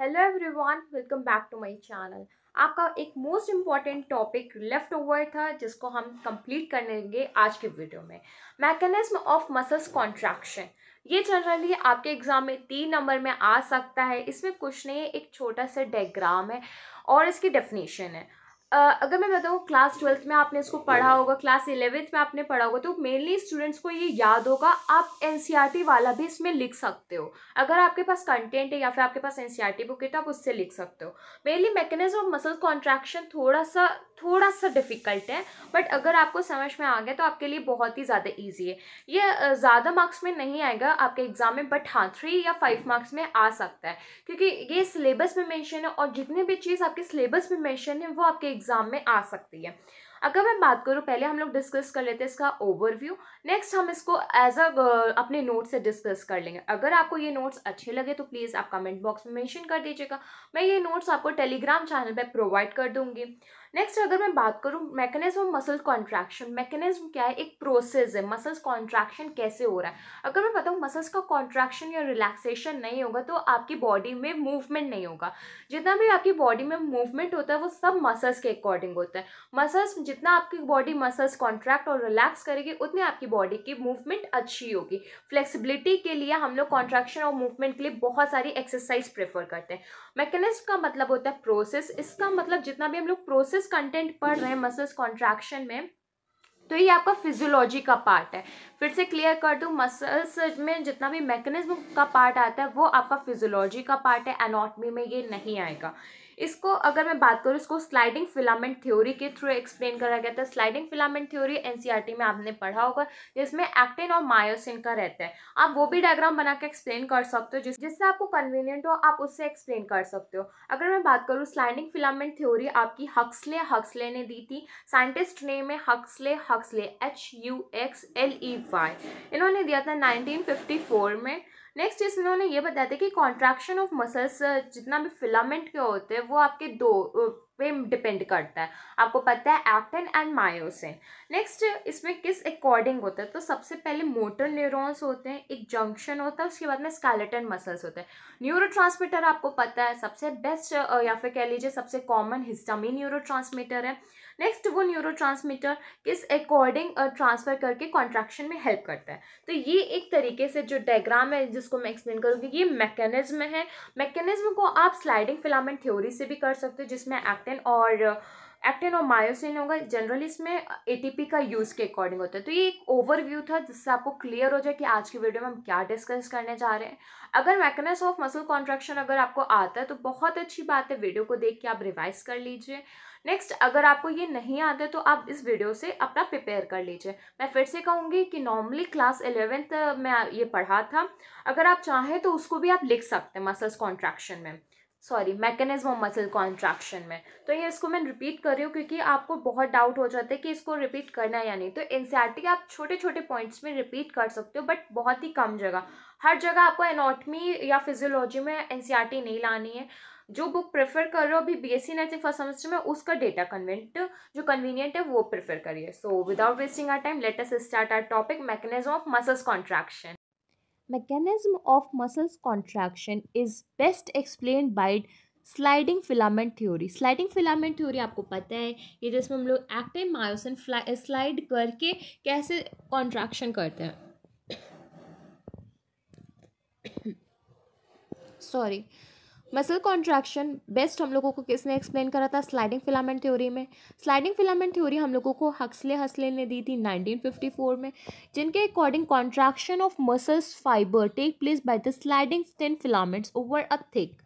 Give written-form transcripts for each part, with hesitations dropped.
Hello everyone, welcome back to my channel. आपका एक most important topic left over था जिसको हम कंप्लीट करेंगे आज के वीडियो में। Mechanism of muscles contraction. ये जनरली आपके एग्जाम में 3 नंबर में आ सकता है। इसमें कुछ नहीं है, एक छोटा सा डायग्राम है और इसकी डेफिनेशन है। अगर मैं बताऊँ, क्लास 12th में आपने इसको पढ़ा होगा, क्लास 11th में आपने पढ़ा होगा, तो मेनली स्टूडेंट्स को ये याद होगा। आप एनसीईआरटी वाला भी इसमें लिख सकते हो। अगर आपके पास कंटेंट है या फिर आपके पास एनसीईआरटी बुक है तो आप उससे लिख सकते हो। Mainly mechanism of muscle contraction थोड़ा सा डिफिकल्ट है, बट अगर आपको समझ में आ गया तो आपके लिए बहुत ही ज़्यादा ईजी है। ये ज़्यादा मार्क्स में नहीं आएगा आपके एग्जाम में, बट हाँ 3 या 5 मार्क्स में आ सकता है, क्योंकि ये सिलेबस में मेंशन है और जितने भी चीज़ आपके सिलेबस में मेंशन है वो आपके एग्जाम में आ सकती है। अगर मैं बात करूँ, पहले हम लोग डिस्कस कर लेते हैं इसका ओवरव्यू। नेक्स्ट हम इसको एज अपने नोट से डिस्कस कर लेंगे। अगर आपको ये नोट्स अच्छे लगे तो प्लीज़ आप कमेंट बॉक्स में मेंशन कर दीजिएगा। मैं ये नोट्स आपको टेलीग्राम चैनल पे प्रोवाइड कर दूंगी। नेक्स्ट अगर मैं बात करूँ mechanism of muscle contraction, mechanism क्या है? एक प्रोसेस है, मसल्स कॉन्ट्रैक्शन कैसे हो रहा है। अगर मैं बताऊँ, मसल्स का कॉन्ट्रैक्शन या रिलैक्सेशन नहीं होगा तो आपकी बॉडी में मूवमेंट नहीं होगा। जितना भी आपकी बॉडी में मूवमेंट होता है वो सब मसल्स के अकॉर्डिंग होता है। मसल्स जितना आपकी बॉडी मसल्स कॉन्ट्रैक्ट और रिलैक्स करेगी उतनी आपकी बॉडी की मूवमेंट अच्छी होगी। फ्लेक्सिबिलिटी के लिए हम लोग कॉन्ट्रैक्शन और मूवमेंट के लिए बहुत सारी एक्सरसाइज प्रेफर करते हैं। मैकेनिज्म का मतलब होता है प्रोसेस। इसका मतलब जितना भी हम लोग प्रोसेस कंटेंट पढ़ रहे हैं मसल्स कॉन्ट्रैक्शन में, तो ये आपका फिजियोलॉजी का पार्ट है। फिर से क्लियर कर दूं, मसल्स में जितना भी मैकेनिज्म का पार्ट आता है वो आपका फिजियोलॉजी का पार्ट है, एनाटॉमी में ये नहीं आएगा। इसको अगर मैं बात करूँ, इसको स्लाइडिंग फिलामेंट थ्योरी के थ्रू एक्सप्लेन करा गया था। स्लाइडिंग फिलामेंट थ्योरी एनसीईआरटी में आपने पढ़ा होगा, जिसमें एक्टिन और मायोसिन का रहता है। आप वो भी डायग्राम बना के एक्सप्लेन कर सकते हो, जिससे आपको कन्वीनियंट हो आप उससे एक्सप्लेन कर सकते हो। अगर मैं बात करूँ, स्लाइडिंग फिलामेंट थ्योरी आपकी हक्सले ने दी थी। साइंटिस्ट नेम है हक्सले HUXLEY। इन्होंने दिया था 1954 में। नेक्स्ट इन्होंने ये बताया था कि कॉन्ट्रैक्शन ऑफ मसल्स जितना भी फिलामेंट के होते हैं वो आपके दो पे डिपेंड करता है। आपको पता है, एक्टिन एंड मायोसिन। नेक्स्ट इसमें किस अकॉर्डिंग होता है, तो सबसे पहले मोटर न्यूरॉन्स होते हैं, एक जंक्शन होता है, उसके बाद में स्केलेटन मसल्स होते हैं। न्यूरोट्रांसमीटर आपको पता है, सबसे बेस्ट या फिर कह लीजिए सबसे कॉमन हिस्टामिन न्यूरोट्रांसमीटर है। नेक्स्ट वो न्यूरोट्रांसमीटर किस अकॉर्डिंग ट्रांसफर करके कॉन्ट्रैक्शन में हेल्प करता है। तो ये एक तरीके से जो डायग्राम है जिसको मैं एक्सप्लेन करूँगी, ये मैकेनिज्म है। मैकेनिज्म को आप स्लाइडिंग फिलामेंट थ्योरी से भी कर सकते हो, जिसमें एक्टिन और मायोसिन होगा। जनरली इसमें एटीपी का यूज़ के अकॉर्डिंग होता है। तो ये एक ओवरव्यू था जिससे आपको क्लियर हो जाए कि आज की वीडियो में हम क्या डिस्कस करने जा रहे हैं। अगर मैकेनिज्म ऑफ मसल कॉन्ट्रैक्शन अगर आपको आता है तो बहुत अच्छी बात है, वीडियो को देख के आप रिवाइज कर लीजिए। नेक्स्ट अगर आपको ये नहीं आता तो आप इस वीडियो से अपना प्रिपेयर कर लीजिए। मैं फिर से कहूँगी कि नॉर्मली क्लास 11th में ये पढ़ा था। अगर आप चाहें तो उसको भी आप लिख सकते हैं मसल्स कॉन्ट्रैक्शन में, sorry mechanism of muscle contraction में। तो ये इसको मैं रिपीट कर रही हूँ क्योंकि आपको बहुत डाउट हो जाता है कि इसको रिपीट करना है या नहीं। तो एनसीईआरटी आप छोटे छोटे पॉइंट्स में रिपीट कर सकते हो, बट बहुत ही कम जगह। हर जगह आपको एनाटॉमी या फिजियोलॉजी में एनसीईआरटी नहीं लानी है। जो बुक प्रेफर कर रहे हो अभी बीएससी नर्सिंग फर्स्ट सेमेस्टर में, उसका डेटा कन्वीनियंट है वो प्रेफर करिए। So without wasting our time, let us start our topic, mechanism of muscles contraction. Mechanism of muscles contraction is best explained by sliding filament theory. Sliding filament theory आपको पता है, ये जिसमें हम लोग एक्टिन मायोसिन स्लाइड करके कैसे contraction करते हैं। सॉरी, मसल कॉन्ट्रैक्शन बेस्ट हम लोगों को किसने एक्सप्लेन करा था? स्लाइडिंग फिलामेंट थ्योरी में। स्लाइडिंग फिलामेंट थ्योरी हम लोगों को हक्सले ने दी थी 1954 में, जिनके according contraction of muscles fibre take place by the sliding thin filaments over a thick.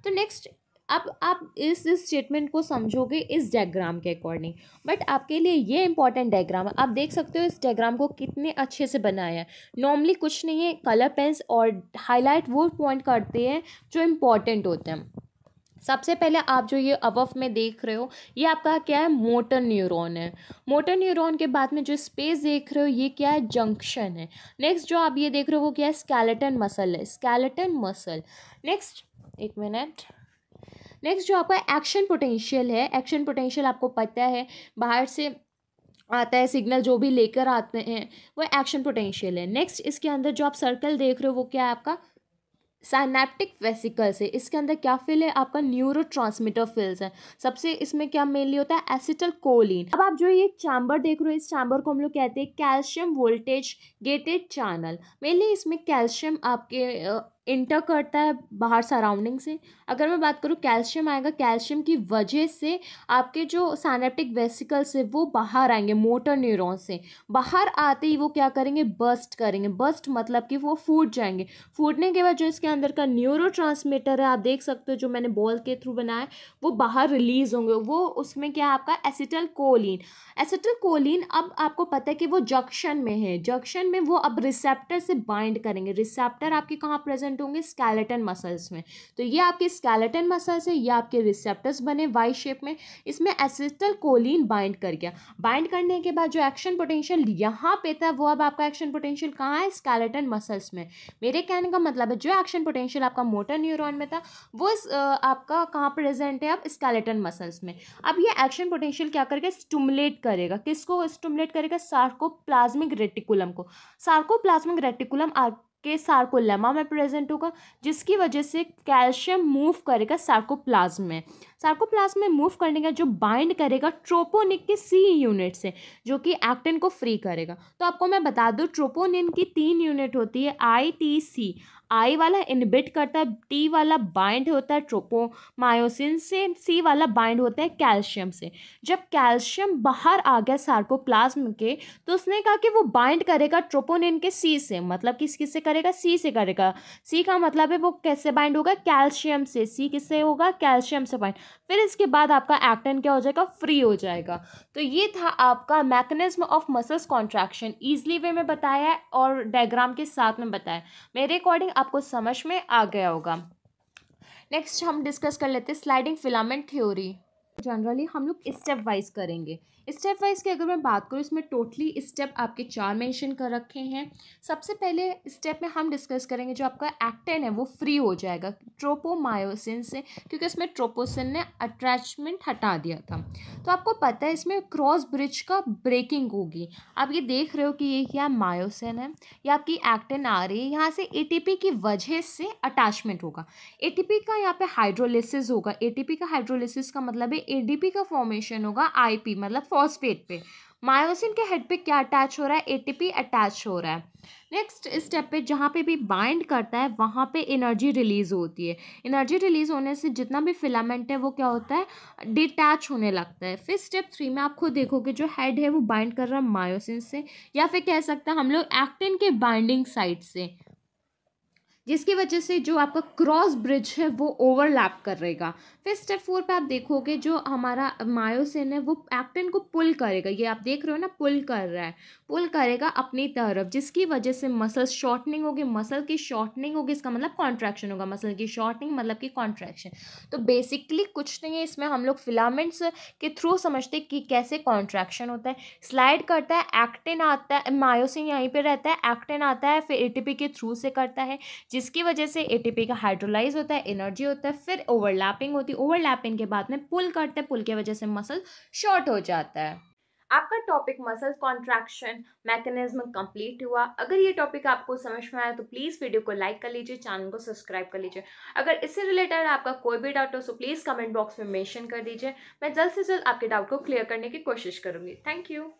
तो नेक्स्ट, अब आप इस स्टेटमेंट को समझोगे इस डायग्राम के अकॉर्डिंग, बट आपके लिए ये इंपॉर्टेंट डायग्राम है। आप देख सकते हो इस डायग्राम को कितने अच्छे से बनाया है। नॉर्मली कुछ नहीं है, कलर पेन्स और हाईलाइट वो पॉइंट करते हैं जो इम्पॉर्टेंट होते हैं। सबसे पहले आप जो ये अवफ में देख रहे हो, ये आपका क्या है? मोटर न्यूरॉन है। मोटर न्यूरॉन के बाद में जो स्पेस देख रहे हो ये क्या है? जंक्शन है। नेक्स्ट जो आप ये देख रहे हो वो क्या है? स्केलेटन मसल है, स्केलेटन मसल। नेक्स्ट, एक मिनट। नेक्स्ट जो आपका एक्शन पोटेंशियल है, एक्शन पोटेंशियल आपको पता है बाहर से आता है सिग्नल, जो भी लेकर आते हैं वो एक्शन पोटेंशियल है। नेक्स्ट इसके अंदर जो आप सर्कल देख रहे हो वो क्या है? आपका साइनेप्टिक वेसिकल्स है, इसके अंदर क्या फिल है, आपका न्यूरोट्रांसमीटर फिल्स है। सबसे इसमें क्या मेनली होता है, एसिटल कोलिन। अब आप जो ये चैम्बर देख रहे हो, इस चैम्बर को हम लोग कहते हैं calcium voltage gated channel. Mainly इसमें कैल्शियम आपके इंटर करता है बाहर सराउंडिंग से। अगर मैं बात करूँ, कैल्शियम आएगा, कैल्शियम की वजह से आपके जो साइनेप्टिक वेसिकल्स है वो बाहर आएंगे मोटर न्यूरॉन से। बाहर आते ही वो क्या करेंगे, बर्स्ट करेंगे। बर्स्ट मतलब कि वो फूट जाएंगे। फूटने के बाद जो इसके अंदर का न्यूरोट्रांसमीटर है, आप देख सकते हो जो मैंने बॉल के थ्रू बनाया, वो बाहर रिलीज होंगे। वो उसमें क्या है, आपका एसिटल कोलिन। एसिटल कोलिन अब आपको पता है कि वो जंक्शन में है। जंक्शन में वो अब रिसेप्टर से बाइंड करेंगे। रिसेप्टर आपके कहाँ प्रेजेंट होंगे, स्केलेटन मसल्स में। तो ये आपके स्केलेटन मसल्स है, ये आपके रिसेप्टर्स बने वाई शेप में। इसमें एसिटल कोलिन बाइंड कर गया। बाइंड करने के बाद जो एक्शन पोटेंशियल यहाँ पे था, वो अब आपका एक्शन पोटेंशियल कहाँ है, स्केलेटन मसल्स में। मेरे कहने का मतलब है जो एक्शन पोटेंशियल आपका मोटर न्यूरॉन में था, वो आपका कहाँ प्रेजेंट है, अब स्केलेटन मसल्स में। अब ये एक्शन पोटेंशियल क्या करेगा, स्टिमुलेट करेगा। किसको स्टिमुलेट करेगा, सार्कोप्लाज्मिक रेटिकुलम को। सार्कोप्लाज्मिक रेटिकुलम के सार्कोलेमा में प्रेजेंट होगा, जिसकी वजह से कैल्शियम मूव करेगा सार्कोप्लाज्म में। सार्कोप्लाज्म में मूव करने का जो बाइंड करेगा ट्रोपोनिन के सी यूनिट से, जो कि एक्टिन को फ्री करेगा। तो आपको मैं बता दूं, ट्रोपोनिन की 3 यूनिट होती है, आई टी सी। आई वाला इनहिबिट करता है, टी वाला बाइंड होता है ट्रोपोमायोसिन से, सी वाला बाइंड होता है कैल्शियम से। जब कैल्शियम बाहर आ गया सार्कोप्लाज्म के, तो उसने कहा कि वो बाइंड करेगा ट्रोपोनिन के सी से। मतलब किससे करेगा, सी से करेगा। सी का मतलब है वो कैसे बाइंड होगा, कैल्शियम से। सी किससे होगा, कैल्शियम से बाइंड। फिर इसके बाद आपका एक्टिन क्या हो जाएगा, फ्री हो जाएगा। तो ये था आपका mechanism of muscles contraction. Easily way में बताया है और डायग्राम के साथ में बताया। मेरे अकॉर्डिंग आपको समझ में आ गया होगा। नेक्स्ट हम डिस्कस कर लेते हैं स्लाइडिंग फिलामेंट थ्योरी। जनरली हम लोग स्टेप वाइज करेंगे। स्टेप वाइज की अगर मैं बात करूँ, इसमें टोटली स्टेप आपके 4 मेंशन कर रखे हैं। सबसे पहले स्टेप में हम डिस्कस करेंगे जो आपका एक्टिन है वो फ्री हो जाएगा ट्रोपोमायोसिन से, क्योंकि इसमें ट्रोपोसिन ने अटैचमेंट हटा दिया था। तो आपको पता है इसमें क्रॉस ब्रिज का ब्रेकिंग होगी। आप ये देख रहे हो कि ये क्या मायोसिन है, ये आपकी एक्टिन आ रही है, यहाँ से एटीपी की वजह से अटैचमेंट होगा। एटीपी का यहाँ पे हाइड्रोलिसिस होगा। एटीपी का हाइड्रोलिसिस का मतलब है एडीपी का फॉर्मेशन होगा आईपी मतलब फॉस्फेट पे। मायोसिन के हेड पे क्या अटैच हो रहा है, एटीपी अटैच हो रहा है। नेक्स्ट स्टेप पे जहाँ पे भी बाइंड करता है वहाँ पे एनर्जी रिलीज होती है। एनर्जी रिलीज होने से जितना भी फिलामेंट है वो क्या होता है, डिटैच होने लगता है। फिर स्टेप 3 में आप खुद देखोगे जो हेड है वो बाइंड कर रहा है मायोसिन से, या फिर कह सकते हैं हम लोग एक्टिन के बाइंडिंग साइट से, जिसकी वजह से जो आपका क्रॉस ब्रिज है वो ओवरलैप करेगा। फिर स्टेप 4 पे आप देखोगे जो हमारा मायोसिन है वो एक्टिन को पुल करेगा। ये आप देख रहे हो ना, पुल कर रहा है, पुल करेगा अपनी तरफ, जिसकी वजह से मसल शॉर्टनिंग होगी। मसल की शॉर्टनिंग होगी, इसका मतलब कॉन्ट्रैक्शन होगा। मसल की शॉर्टनिंग मतलब की कॉन्ट्रैक्शन। तो बेसिकली कुछ नहीं है, इसमें हम लोग फिलामेंट्स के थ्रू समझते हैं कि कैसे कॉन्ट्रैक्शन होता है। स्लाइड करता है, एक्टिन आता है, मायोसिन यहीं पे रहता है, एक्टिन आता है, फिर एटीपी के थ्रू से करता है, जिसकी वजह से एटीपी का हाइड्रोलाइज होता है, एनर्जी होता है, फिर ओवरलैपिंग होती है। ओवरलैपिंग के बाद में पुल करते हैं, पुल की वजह से मसल शॉर्ट हो जाता है। आपका topic muscle contraction mechanism complete हुआ। अगर ये टॉपिक आपको समझ में आया तो प्लीज़ वीडियो को लाइक कर लीजिए, चैनल को सब्सक्राइब कर लीजिए। अगर इससे रिलेटेड आपका कोई भी डाउट हो तो प्लीज़ कमेंट बॉक्स में मेंशन कर दीजिए। मैं जल्द से जल्द आपके डाउट को क्लियर करने की कोशिश करूँगी। Thank you.